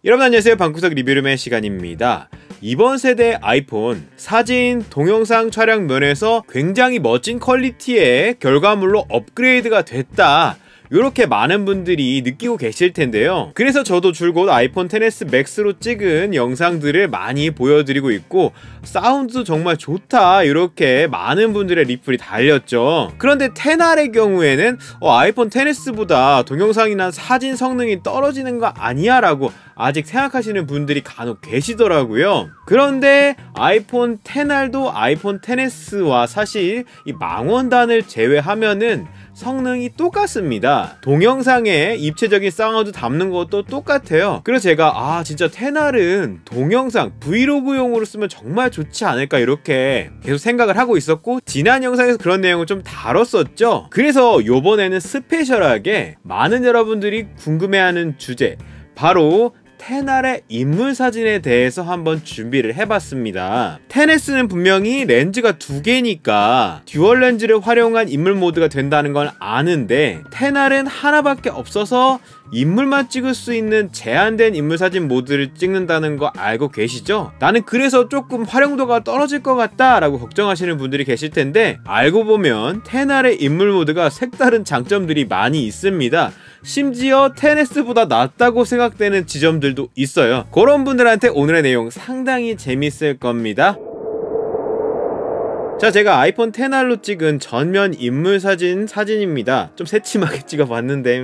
여러분 안녕하세요. 방구석 리뷰룸의 시간입니다. 이번 세대 아이폰 사진, 동영상 촬영 면에서 굉장히 멋진 퀄리티의 결과물로 업그레이드가 됐다, 이렇게 많은 분들이 느끼고 계실 텐데요. 그래서 저도 줄곧 아이폰 XS 맥스로 찍은 영상들을 많이 보여드리고 있고, 사운드도 정말 좋다, 이렇게 많은 분들의 리플이 달렸죠. 그런데 XR의 경우에는 아이폰 XS보다 동영상이나 사진 성능이 떨어지는 거 아니야? 라고 아직 생각하시는 분들이 간혹 계시더라고요. 그런데 아이폰 XR도 아이폰 XS와 사실 이 망원단을 제외하면은 성능이 똑같습니다. 동영상에 입체적인 사운드 담는 것도 똑같아요. 그래서 제가 진짜 XR은 동영상 브이로그용으로 쓰면 정말 좋지 않을까, 이렇게 계속 생각을 하고 있었고, 지난 영상에서 그런 내용을 좀 다뤘었죠. 그래서 요번에는 스페셜하게 많은 여러분들이 궁금해하는 주제, 바로 XR의 인물사진에 대해서 한번 준비를 해봤습니다. XS는 분명히 렌즈가 두 개니까 듀얼 렌즈를 활용한 인물 모드가 된다는 건 아는데, XR은 하나밖에 없어서 인물만 찍을 수 있는 제한된 인물사진 모드를 찍는다는 거 알고 계시죠? 나는 그래서 조금 활용도가 떨어질 것 같다 라고 걱정하시는 분들이 계실 텐데, 알고 보면 XR의 인물 모드가 색다른 장점들이 많이 있습니다. 심지어 XS보다 낫다고 생각되는 지점들도 있어요. 그런 분들한테 오늘의 내용 상당히 재밌을 겁니다. 자, 제가 아이폰 XR로 찍은 전면 사진입니다. 좀 새침하게 찍어봤는데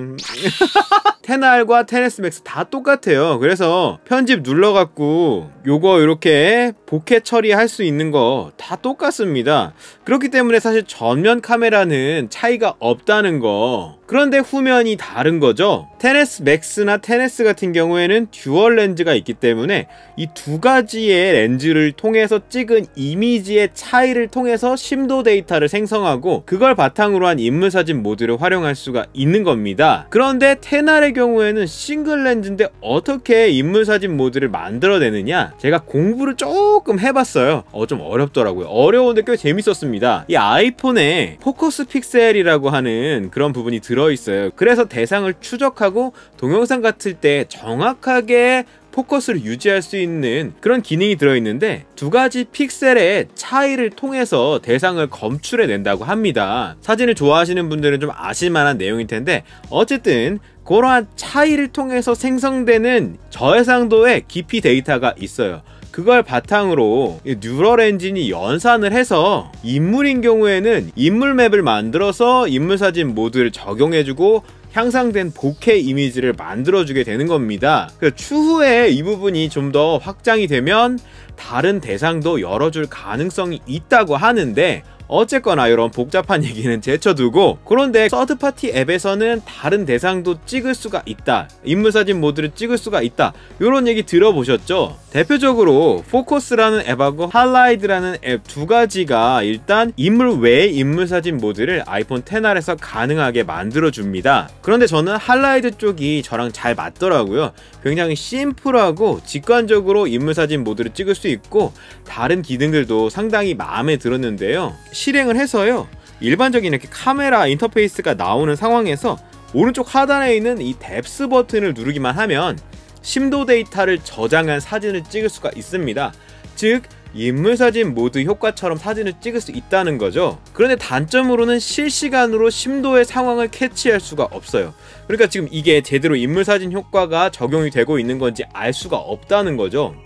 XR과 XS 맥스 다 똑같아요. 그래서 편집 눌러갖고 요거 이렇게 보케 처리할 수 있는 거 다 똑같습니다. 그렇기 때문에 사실 전면 카메라는 차이가 없다는 거. 그런데 후면이 다른 거죠. XS 맥스나 XS 같은 경우에는 듀얼 렌즈가 있기 때문에 이 두 가지의 렌즈를 통해서 찍은 이미지의 차이를 통해서 심도 데이터를 생성하고, 그걸 바탕으로 한 인물사진 모드를 활용할 수가 있는 겁니다. 그런데 XR의 경우에는 싱글 렌즈인데 어떻게 인물사진 모드를 만들어내느냐, 제가 공부를 조금 해봤어요. 좀 어렵더라고요. 어려운데 꽤 재밌었습니다. 이 아이폰에 포커스 픽셀이라고 하는 그런 부분이 들어있어요. 그래서 대상을 추적하고 동영상 같을 때 정확하게 포커스를 유지할 수 있는 그런 기능이 들어있는데, 두 가지 픽셀의 차이를 통해서 대상을 검출해 낸다고 합니다. 사진을 좋아하시는 분들은 좀 아실만한 내용일 텐데, 어쨌든 그러한 차이를 통해서 생성되는 저해상도의 깊이 데이터가 있어요. 그걸 바탕으로 뉴럴 엔진이 연산을 해서 인물인 경우에는 인물 맵을 만들어서 인물사진 모드를 적용해주고 향상된 보케 이미지를 만들어주게 되는 겁니다. 추후에 이 부분이 좀 더 확장이 되면 다른 대상도 열어줄 가능성이 있다고 하는데, 어쨌거나 이런 복잡한 얘기는 제쳐두고, 그런데 서드파티 앱에서는 다른 대상도 찍을 수가 있다, 인물사진 모드를 찍을 수가 있다, 이런 얘기 들어보셨죠? 대표적으로 포커스라는 앱하고 할라이드라는 앱 두 가지가 일단 인물 외의 인물사진 모드를 아이폰 XR에서 가능하게 만들어줍니다. 그런데 저는 할라이드 쪽이 저랑 잘 맞더라고요. 굉장히 심플하고 직관적으로 인물사진 모드를 찍을 수 있고, 다른 기능들도 상당히 마음에 들었는데요. 실행을 해서요, 일반적인 이렇게 카메라 인터페이스가 나오는 상황에서 오른쪽 하단에 있는 이 뎁스 버튼을 누르기만 하면 심도 데이터를 저장한 사진을 찍을 수가 있습니다. 즉 인물사진 모드 효과처럼 사진을 찍을 수 있다는 거죠. 그런데 단점으로는 실시간으로 심도의 상황을 캐치할 수가 없어요. 그러니까 지금 이게 제대로 인물사진 효과가 적용이 되고 있는 건지 알 수가 없다는 거죠.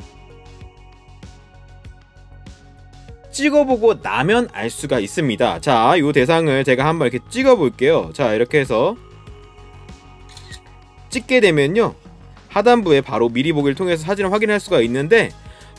찍어보고 나면 알 수가 있습니다. 자, 이 대상을 제가 한번 이렇게 찍어볼게요. 자, 이렇게 해서 찍게 되면요, 하단부에 바로 미리 보기를 통해서 사진을 확인할 수가 있는데,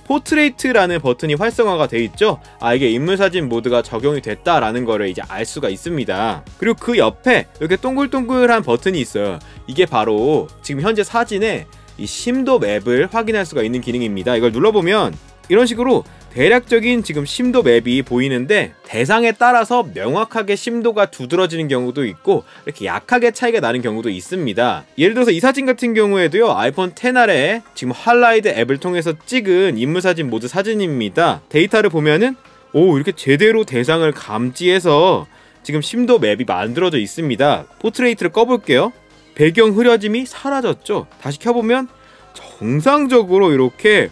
포트레이트라는 버튼이 활성화가 돼 있죠. 이게 인물사진 모드가 적용이 됐다라는 거를 이제 알 수가 있습니다. 그리고 그 옆에 이렇게 동글동글한 버튼이 있어요. 이게 바로 지금 현재 사진의 이 심도 맵을 확인할 수가 있는 기능입니다. 이걸 눌러보면 이런 식으로 대략적인 지금 심도 맵이 보이는데, 대상에 따라서 명확하게 심도가 두드러지는 경우도 있고 이렇게 약하게 차이가 나는 경우도 있습니다. 예를 들어서 이 사진 같은 경우에도요, 아이폰 XR에 지금 할라이드 앱을 통해서 찍은 인물사진 모드 사진입니다. 데이터를 보면은 이렇게 제대로 대상을 감지해서 지금 심도 맵이 만들어져 있습니다. 포트레이트를 꺼볼게요. 배경 흐려짐이 사라졌죠. 다시 켜보면 정상적으로 이렇게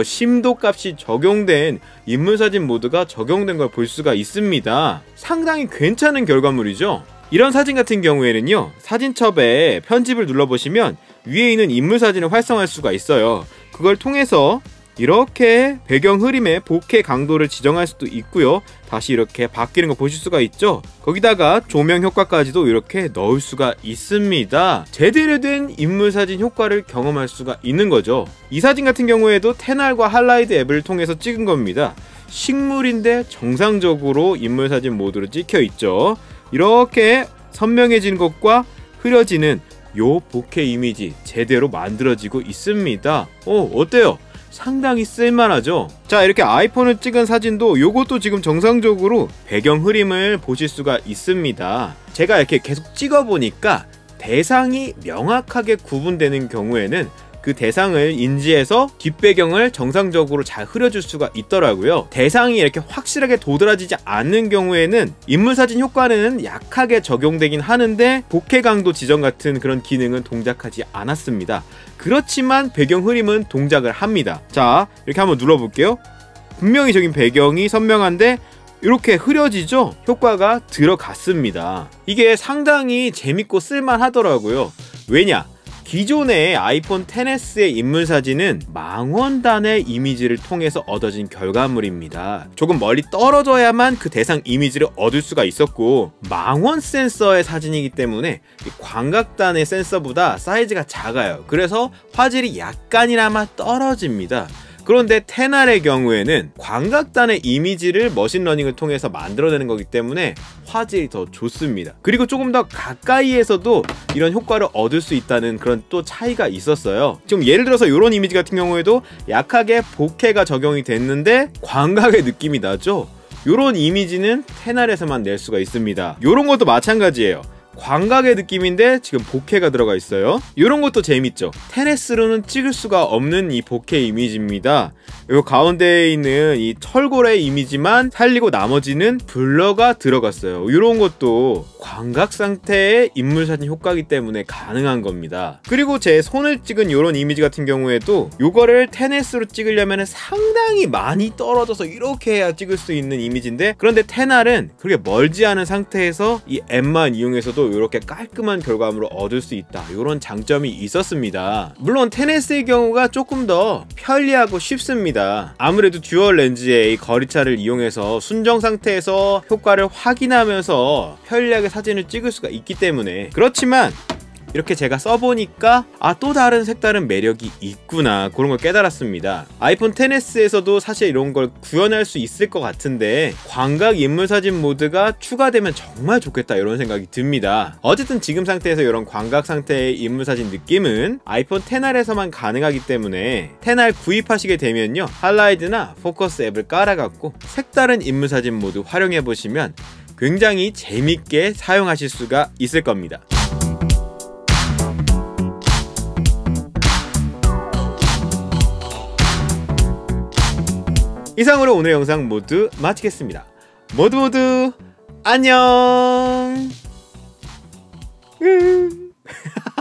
심도값이 적용된 인물사진 모드가 적용된 걸 볼 수가 있습니다. 상당히 괜찮은 결과물이죠. 이런 사진 같은 경우에는요, 사진첩에 편집을 눌러보시면 위에 있는 인물사진을 활성화할 수가 있어요. 그걸 통해서 이렇게 배경 흐림의 bokeh 강도를 지정할 수도 있고요. 다시 이렇게 바뀌는 거 보실 수가 있죠. 거기다가 조명 효과까지도 이렇게 넣을 수가 있습니다. 제대로 된 인물사진 효과를 경험할 수가 있는 거죠. 이 사진 같은 경우에도 테날과 할라이드 앱을 통해서 찍은 겁니다. 식물인데 정상적으로 인물사진 모드로 찍혀 있죠. 이렇게 선명해지는 것과 흐려지는 요 bokeh 이미지 제대로 만들어지고 있습니다. 어때요? 상당히 쓸만하죠. 자, 이렇게 아이폰을 찍은 사진도 요것도 지금 정상적으로 배경 흐림을 보실 수가 있습니다. 제가 이렇게 계속 찍어보니까 대상이 명확하게 구분되는 경우에는 그 대상을 인지해서 뒷배경을 정상적으로 잘 흐려줄 수가 있더라고요. 대상이 이렇게 확실하게 도드라지지 않는 경우에는 인물사진 효과는 약하게 적용되긴 하는데 bokeh 강도 지정 같은 그런 기능은 동작하지 않았습니다. 그렇지만 배경 흐림은 동작을 합니다. 자, 이렇게 한번 눌러볼게요. 분명히 저긴 배경이 선명한데 이렇게 흐려지죠? 효과가 들어갔습니다. 이게 상당히 재밌고 쓸만하더라고요. 왜냐? 기존의 아이폰 XS의 인물사진은 망원단의 이미지를 통해서 얻어진 결과물입니다. 조금 멀리 떨어져야만 그 대상 이미지를 얻을 수가 있었고, 망원 센서의 사진이기 때문에 광각단의 센서보다 사이즈가 작아요. 그래서 화질이 약간이나마 떨어집니다. 그런데 테날의 경우에는 광각단의 이미지를 머신러닝을 통해서 만들어내는 거기 때문에 화질이 더 좋습니다. 그리고 조금 더 가까이에서도 이런 효과를 얻을 수 있다는 그런 또 차이가 있었어요. 지금 예를 들어서 이런 이미지 같은 경우에도 약하게 bokeh가 적용이 됐는데 광각의 느낌이 나죠? 이런 이미지는 테날에서만 낼 수가 있습니다. 이런 것도 마찬가지예요. 광각의 느낌인데 지금 bokeh가 들어가 있어요. 이런 것도 재밌죠. XS로는 찍을 수가 없는 이 bokeh 이미지입니다. 이 가운데에 있는 이 철골의 이미지만 살리고 나머지는 블러가 들어갔어요. 이런 것도 광각 상태의 인물사진 효과이기 때문에 가능한 겁니다. 그리고 제 손을 찍은 이런 이미지 같은 경우에도 이거를 XS로 찍으려면 상당히 많이 떨어져서 이렇게 해야 찍을 수 있는 이미지인데, 그런데 테날은 그렇게 멀지 않은 상태에서 이 앱만 이용해서도 이렇게 깔끔한 결과물을 얻을 수 있다. 이런 장점이 있었습니다. 물론 XS의 경우가 조금 더 편리하고 쉽습니다. 아무래도 듀얼 렌즈의 거리차를 이용해서 순정 상태에서 효과를 확인하면서 편리하게 사진을 찍을 수가 있기 때문에. 그렇지만 이렇게 제가 써보니까 또 다른 색다른 매력이 있구나, 그런 걸 깨달았습니다. 아이폰 XS에서도 사실 이런 걸 구현할 수 있을 것 같은데 광각 인물사진 모드가 추가되면 정말 좋겠다, 이런 생각이 듭니다. 어쨌든 지금 상태에서 이런 광각 상태의 인물사진 느낌은 아이폰 XR에서만 가능하기 때문에 XR 구입하시게 되면요, 할라이드나 포커스 앱을 깔아갖고 색다른 인물사진 모드 활용해보시면 굉장히 재밌게 사용하실 수가 있을 겁니다. 이상으로 오늘 영상 모두 마치겠습니다. 모두 안녕.